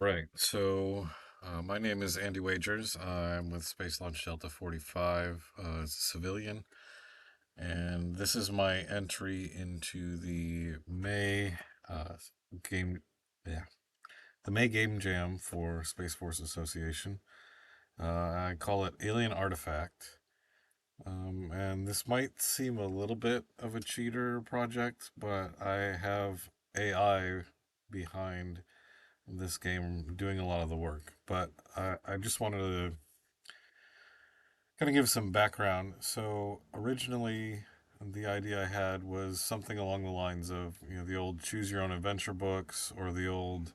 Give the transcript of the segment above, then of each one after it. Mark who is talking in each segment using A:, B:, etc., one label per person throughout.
A: Right. My name is Andy Wagers. I'm with Space Launch Delta 45 as a civilian, and this is my entry into the May uh, game. Yeah, the May Game Jam for Space Force Association. I call it Alien Artifact. And this might seem a little bit of a cheater project, but I have AI behind this game doing a lot of the work. But I just wanted to kind of give some background. So originally, the idea I had was something along the lines of the old choose your own adventure books or the old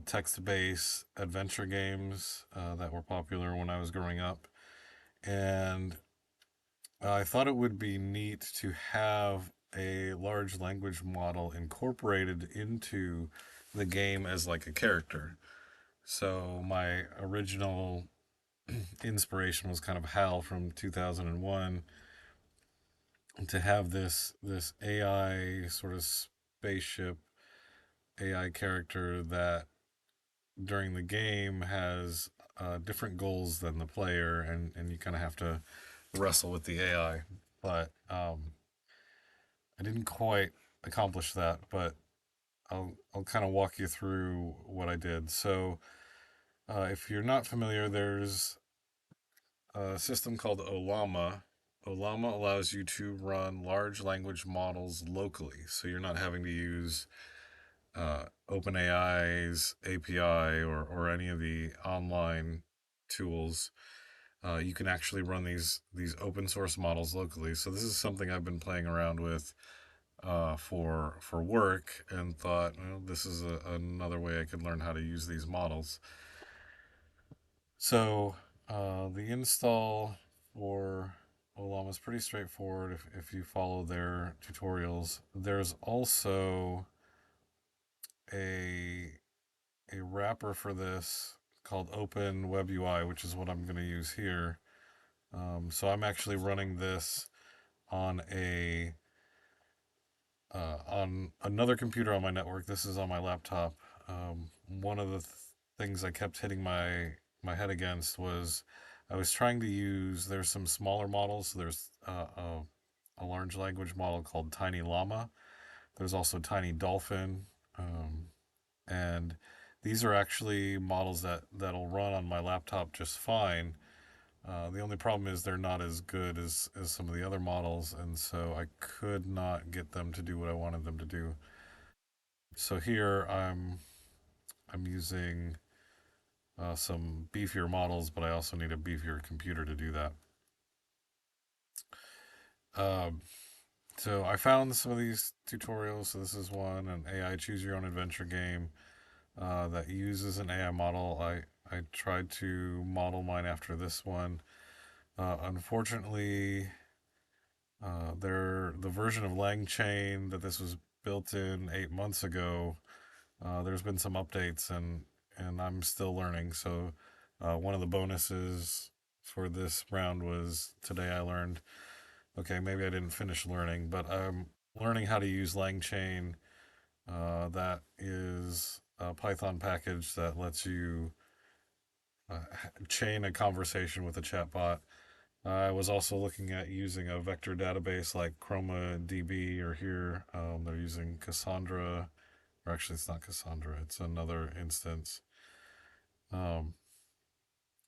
A: text-based adventure games that were popular when I was growing up, and I thought it would be neat to have a large language model incorporated into the game as like a character. So my original inspiration was kind of HAL from 2001 to have this AI sort of spaceship AI character that during the game has different goals than the player, and you kind of have to wrestle with the AI. But I didn't quite accomplish that, but I'll kind of walk you through what I did. So if you're not familiar, there's a system called Ollama. Ollama allows you to run large language models locally, so you're not having to use OpenAI's API or any of the online tools. You can actually run these open source models locally. So this is something I've been playing around with for work, and thought, well, this is another way I could learn how to use these models. So the install for Ollama is pretty straightforward if you follow their tutorials. There's also a a wrapper for this called OpenWebUI, which is what I'm going to use here. So I'm actually running this on a on another computer on my network. This is on my laptop. One of the things I kept hitting my head against was I was trying to use. There's some smaller models. There's a large language model called Tiny Llama. There's also Tiny Dolphin, and these are actually models that'll run on my laptop just fine. The only problem is they're not as good as some of the other models, and so I could not get them to do what I wanted them to do. So here I'm using some beefier models, but I also need a beefier computer to do that. Um, so I found some of these tutorials. So this is one, an AI choose your own adventure game that uses an AI model. I tried to model mine after this one. Unfortunately, the version of LangChain that this was built in 8 months ago, there's been some updates, and I'm still learning. So one of the bonuses for this round was today I learned. Okay, maybe I didn't finish learning, but I'm learning how to use LangChain. That is a Python package that lets you uh, chain a conversation with a chatbot. I was also looking at using a vector database like ChromaDB, or here they're using Cassandra, or actually it's not Cassandra, it's another instance. Um,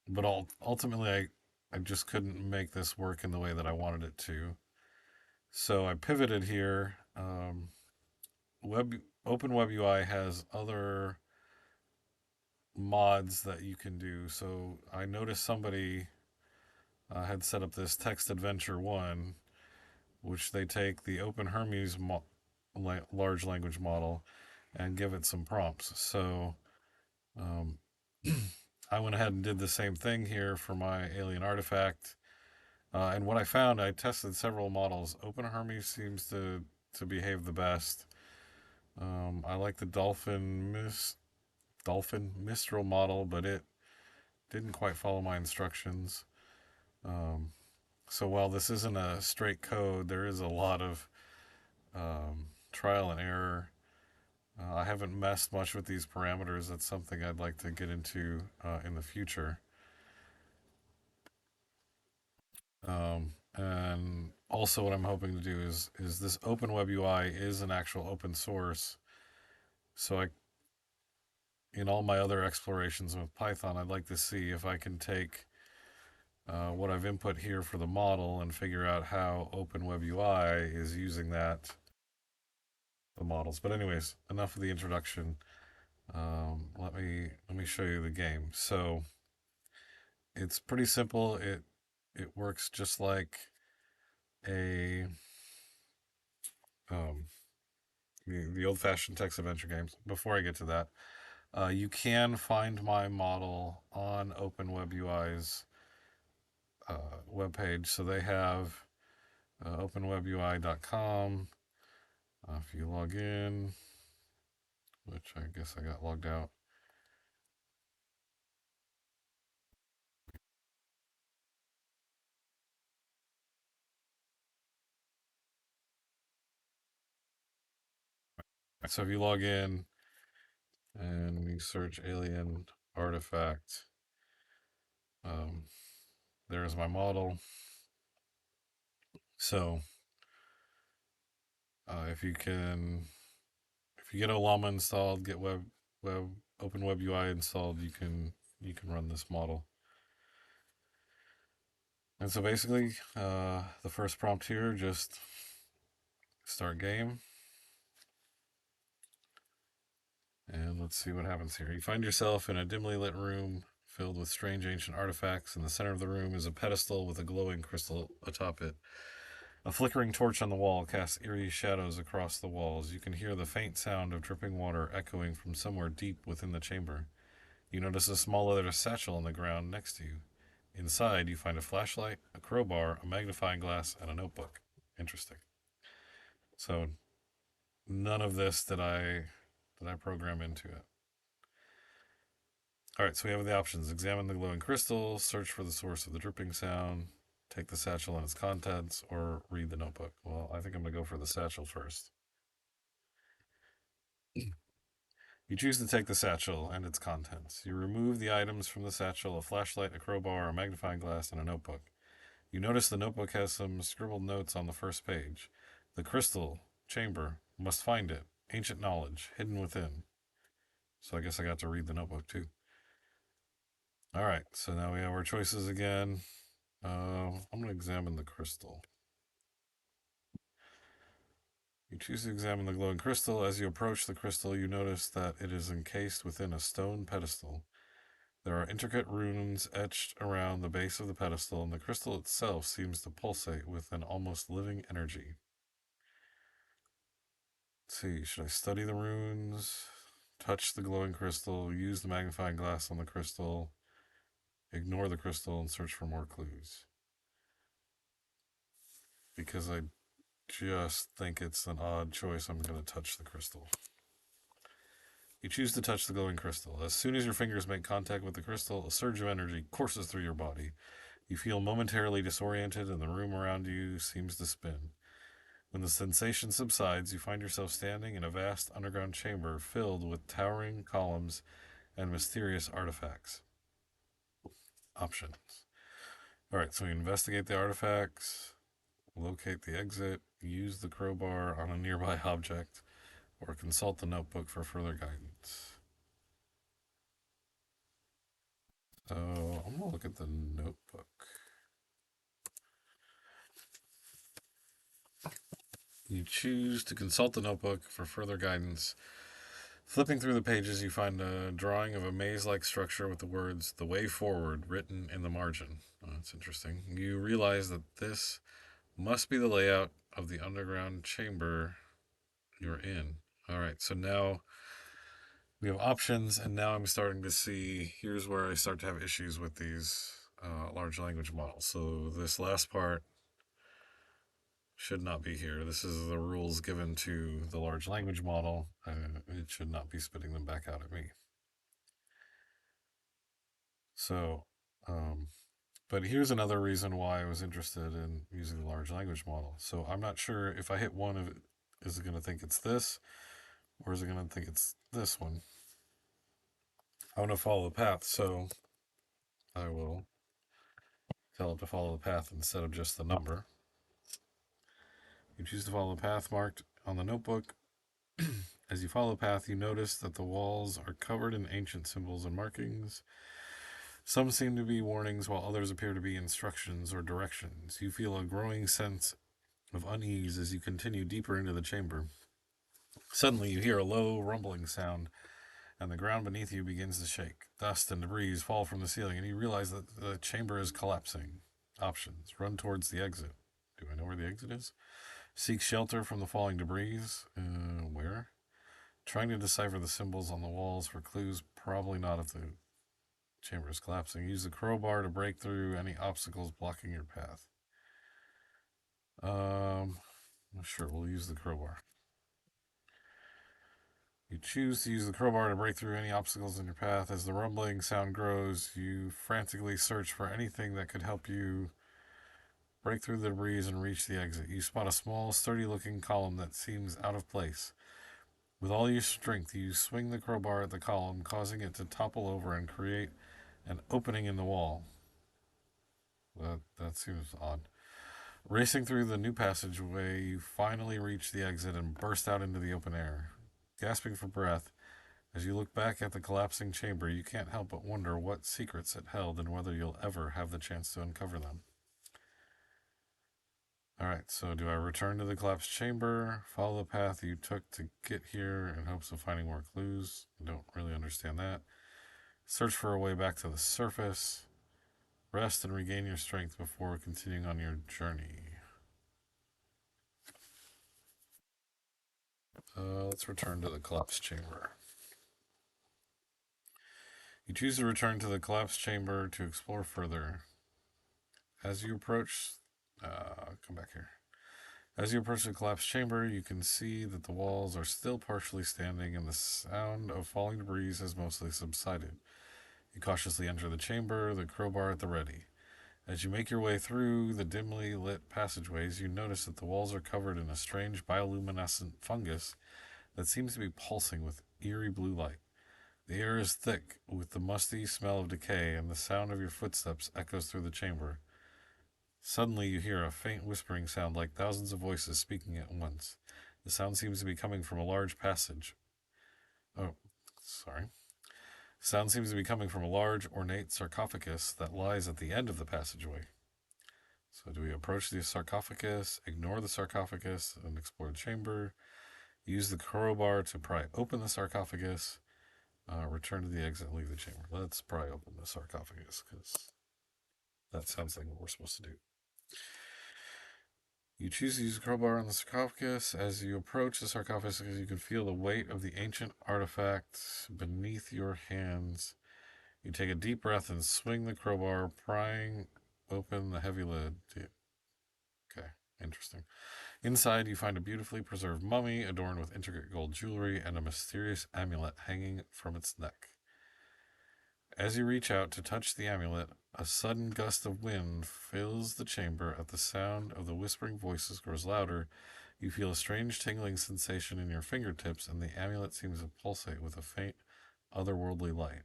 A: but ultimately, I just couldn't make this work in the way that I wanted it to. So I pivoted here. Web OpenWebUI has other mods that you can do. So I noticed somebody had set up this text adventure one, which they take the OpenHermes large language model and give it some prompts. So um, I went ahead and did the same thing here for my alien artifact. And what I found, I tested several models. OpenHermes seems to behave the best. I like the Dolphin Mistral model, but it didn't quite follow my instructions. Um, so while this isn't a straight code, there is a lot of trial and error I haven't messed much with these parameters. That's something I'd like to get into in the future. And also, what I'm hoping to do is this OpenWebUI is an actual open source. So in all my other explorations with Python, I'd like to see if I can take what I've input here for the model and figure out how OpenWebUI is using the models. But anyways, enough of the introduction. Let me show you the game. So it's pretty simple. It works just like a um, the old-fashioned text adventure games. Before I get to that, you can find my model on OpenWebUI's webpage. So they have openwebui.com. If you log in, which I guess I got logged out. So if you log in and we search alien artifact, um, there's my model. So if you get Ollama installed, get web OpenWebUI installed, you can run this model. And so basically, the first prompt here, just start game. And let's see what happens here. You find yourself in a dimly lit room filled with strange ancient artifacts. In the center of the room is a pedestal with a glowing crystal atop it. A flickering torch on the wall casts eerie shadows across the walls. You can hear the faint sound of dripping water echoing from somewhere deep within the chamber. You notice a small leather satchel on the ground next to you. Inside, you find a flashlight, a crowbar, a magnifying glass, and a notebook. Interesting. So none of this did I program into it. All right, so we have the options: examine the glowing crystal, search for the source of the dripping sound, take the satchel and its contents, or read the notebook. Well, I think I'm gonna go for the satchel first. You choose to take the satchel and its contents. You remove the items from the satchel: a flashlight, a crowbar, a magnifying glass, and a notebook. You notice the notebook has some scribbled notes on the first page. The crystal chamber, must find it. Ancient knowledge hidden within. So I guess I got to read the notebook too. All right, so now we have our choices again. I'm going to examine the crystal. You choose to examine the glowing crystal. As you approach the crystal, you notice that it is encased within a stone pedestal. There are intricate runes etched around the base of the pedestal, and the crystal itself seems to pulsate with an almost living energy. Let's see, should I study the runes? Touch the glowing crystal, use the magnifying glass on the crystal, ignore the crystal, and search for more clues. Because I just think it's an odd choice, I'm going to touch the crystal. You choose to touch the glowing crystal. As soon as your fingers make contact with the crystal, a surge of energy courses through your body. You feel momentarily disoriented, and the room around you seems to spin. When the sensation subsides, you find yourself standing in a vast underground chamber filled with towering columns and mysterious artifacts. Options. All right, so we investigate the artifacts, locate the exit, use the crowbar on a nearby object, or consult the notebook for further guidance. So I'm going to look at the notebook. You choose to consult the notebook for further guidance. Flipping through the pages, you find a drawing of a maze like structure with the words "The Way Forward" written in the margin. Oh, that's interesting. You realize that this must be the layout of the underground chamber you're in. All right, so now we have options, and now I'm starting to see here's where I start to have issues with these large language models. So, this last part should not be here. This is the rules given to the large language model. It should not be spitting them back out at me. So, um, but here's another reason why I was interested in using the large language model. So I'm not sure if I hit one of it, is it going to think it's this, Or is it going to think it's this one? I want to follow the path, so I will tell it to follow the path instead of just the number. You choose to follow the path marked on the notebook. As you follow the path, you notice that the walls are covered in ancient symbols and markings. Some seem to be warnings, while others appear to be instructions or directions. You feel a growing sense of unease as you continue deeper into the chamber. Suddenly, you hear a low, rumbling sound, and the ground beneath you begins to shake. Dust and debris fall from the ceiling, and you realize that the chamber is collapsing. Options: run towards the exit. Do I know where the exit is? Seek shelter from the falling debris. Where? Trying to decipher the symbols on the walls for clues. Probably not if the chamber is collapsing. Use the crowbar to break through any obstacles blocking your path. Sure, we'll use the crowbar. You choose to use the crowbar to break through any obstacles in your path. As the rumbling sound grows, you frantically search for anything that could help you break through the debris and reach the exit. You spot a small, sturdy-looking column that seems out of place. With all your strength, you swing the crowbar at the column, causing it to topple over and create an opening in the wall. That seems odd. Racing through the new passageway, you finally reach the exit and burst out into the open air. Gasping for breath, as you look back at the collapsing chamber, you can't help but wonder what secrets it held and whether you'll ever have the chance to uncover them. Alright, so do I return to the collapsed chamber, follow the path you took to get here in hopes of finding more clues? I don't really understand that. Search for a way back to the surface. Rest and regain your strength before continuing on your journey. Let's return to the collapsed chamber. You choose to return to the collapsed chamber to explore further. As you approach, come back here. As you approach the collapsed chamber, you can see that the walls are still partially standing and the sound of falling debris has mostly subsided. You cautiously enter the chamber, the crowbar at the ready. As you make your way through the dimly lit passageways, you notice that the walls are covered in a strange bioluminescent fungus that seems to be pulsing with eerie blue light. The air is thick with the musty smell of decay, and the sound of your footsteps echoes through the chamber. Suddenly, you hear a faint whispering sound like thousands of voices speaking at once. The sound seems to be coming from a large passage. Oh, sorry. Sound seems to be coming from a large, ornate sarcophagus that lies at the end of the passageway. So, do we approach the sarcophagus, ignore the sarcophagus, and explore the chamber? Use the crowbar to pry open the sarcophagus. Return to the exit and leave the chamber. Let's pry open the sarcophagus because that sounds like what we're supposed to do. You choose to use the crowbar on the sarcophagus. As you approach the sarcophagus, you can feel the weight of the ancient artifact beneath your hands. You take a deep breath and swing the crowbar, prying open the heavy lid. Okay, interesting. Inside, you find a beautifully preserved mummy adorned with intricate gold jewelry and a mysterious amulet hanging from its neck. As you reach out to touch the amulet, a sudden gust of wind fills the chamber. At the sound of the whispering voices grows louder. You feel a strange tingling sensation in your fingertips, and the amulet seems to pulsate with a faint, otherworldly light.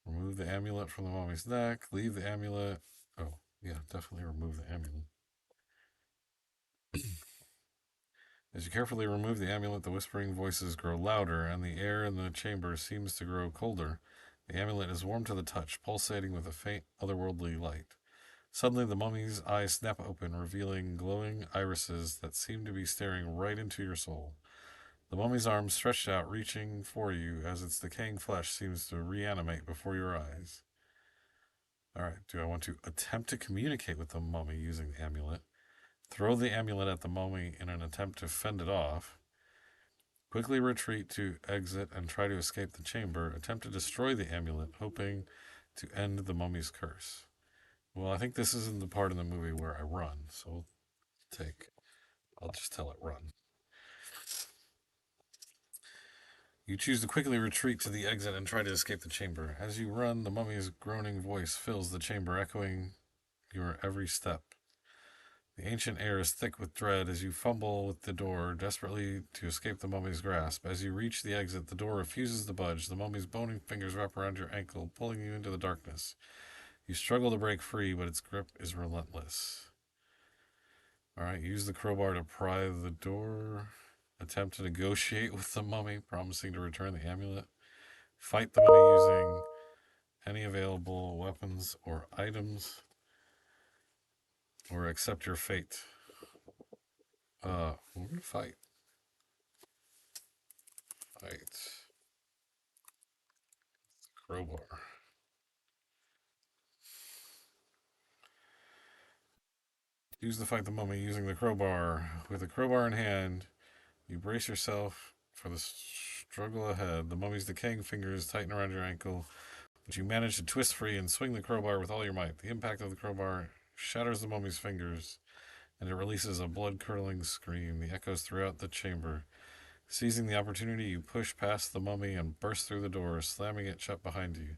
A: Remove the amulet from the mummy's neck. Leave the amulet. Oh, yeah, definitely remove the amulet. As you carefully remove the amulet, the whispering voices grow louder, and the air in the chamber seems to grow colder. The amulet is warm to the touch, pulsating with a faint, otherworldly light. Suddenly, the mummy's eyes snap open, revealing glowing irises that seem to be staring right into your soul. The mummy's arms stretched out, reaching for you as its decaying flesh seems to reanimate before your eyes. Alright, do I want to attempt to communicate with the mummy using the amulet? Throw the amulet at the mummy in an attempt to fend it off. Quickly retreat to exit and try to escape the chamber. Attempt to destroy the amulet, hoping to end the mummy's curse. Well, I think this isn't the part in the movie where I run, so I'll just tell it run. You choose to quickly retreat to the exit and try to escape the chamber. As you run, the mummy's groaning voice fills the chamber, echoing your every step. The ancient air is thick with dread as you fumble with the door, desperately to escape the mummy's grasp. As you reach the exit, the door refuses to budge. The mummy's bony fingers wrap around your ankle, pulling you into the darkness. You struggle to break free, but its grip is relentless. Alright, use the crowbar to pry the door. Attempt to negotiate with the mummy, promising to return the amulet. Fight the mummy using any available weapons or items, or accept your fate. We're gonna fight. Fight. Crowbar. Use the fight the mummy using the crowbar. With the crowbar in hand, you brace yourself for the struggle ahead. The mummy's decaying fingers tighten around your ankle, but you manage to twist free and swing the crowbar with all your might. The impact of the crowbar shatters the mummy's fingers, and it releases a blood-curdling scream. The echoes throughout the chamber. Seizing the opportunity, you push past the mummy and burst through the door, slamming it shut behind you.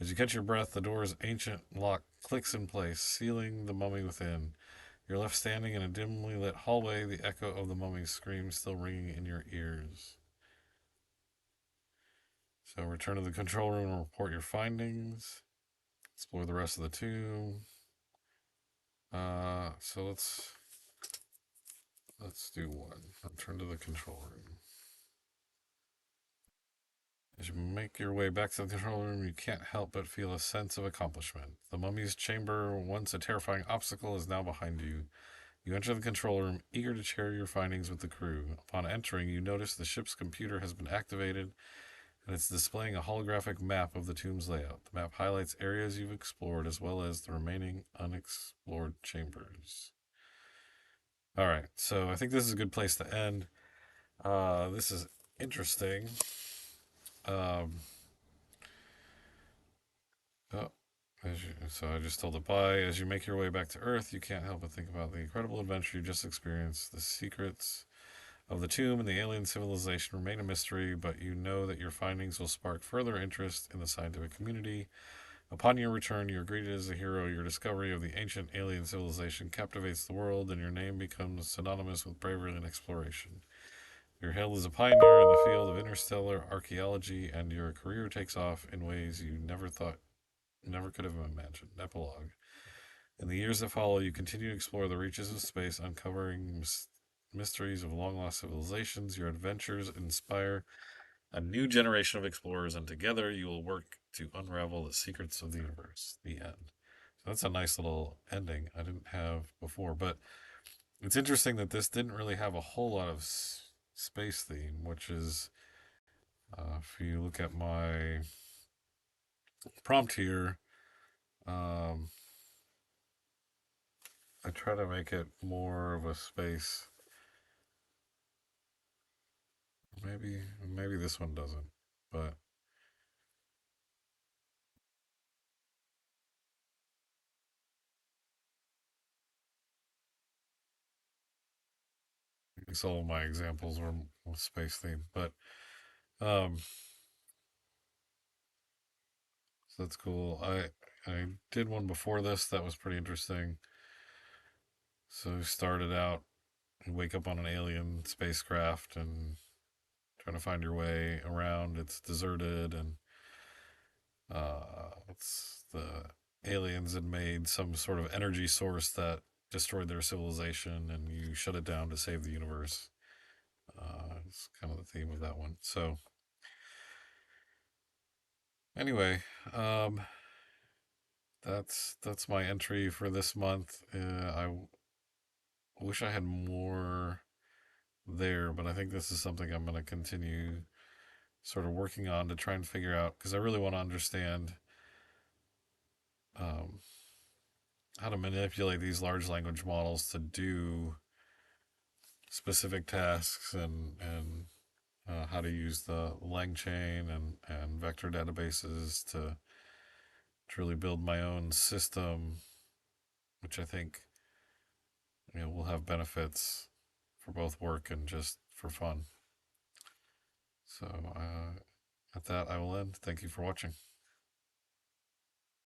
A: As you catch your breath, the door's ancient lock clicks in place, sealing the mummy within. You're left standing in a dimly lit hallway, the echo of the mummy's scream still ringing in your ears. So return to the control room and report your findings. Explore the rest of the tomb. So let's do one. Return to the control room. As you make your way back to the control room, you can't help but feel a sense of accomplishment. The mummy's chamber, once a terrifying obstacle, is now behind you. You enter the control room, eager to share your findings with the crew. Upon entering, you notice the ship's computer has been activated, and it's displaying a holographic map of the tomb's layout. The map highlights areas you've explored as well as the remaining unexplored chambers. All right, so I think this is a good place to end. This is interesting. Um, oh, so I just told it bye. As you make your way back to Earth, you can't help but think about the incredible adventure you just experienced. The secrets of the tomb and the alien civilization remain a mystery, but you know that your findings will spark further interest in the scientific community. Upon your return, you are greeted as a hero. Your discovery of the ancient alien civilization captivates the world, and your name becomes synonymous with bravery and exploration. You're hailed as a pioneer in the field of interstellar archaeology, and your career takes off in ways you never could have imagined. Epilogue. In the years that follow, you continue to explore the reaches of space, uncovering mysteries of long lost civilizations. Your adventures inspire a new generation of explorers, and together you will work to unravel the secrets of the universe. The end. So that's a nice little ending I didn't have before, but it's interesting that this didn't really have a whole lot of space theme, which is, if you look at my prompt here, um, I try to make it more of a space. Maybe this one doesn't, but I guess all of my examples were space themed. But um, so that's cool. I did one before this that was pretty interesting. So you started out, you wake up on an alien spacecraft and trying to find your way around. It's deserted, and it's the aliens had made some sort of energy source that destroyed their civilization, and you shut it down to save the universe. It's kind of the theme of that one. So anyway, um, that's my entry for this month. I wish I had more there, but I think this is something I'm going to continue sort of working on to try and figure out, because I really want to understand um, how to manipulate these large language models to do specific tasks, and how to use the LangChain and vector databases to really build my own system, which I think will have benefits for both work and just for fun. So at that, I will end. Thank you for watching.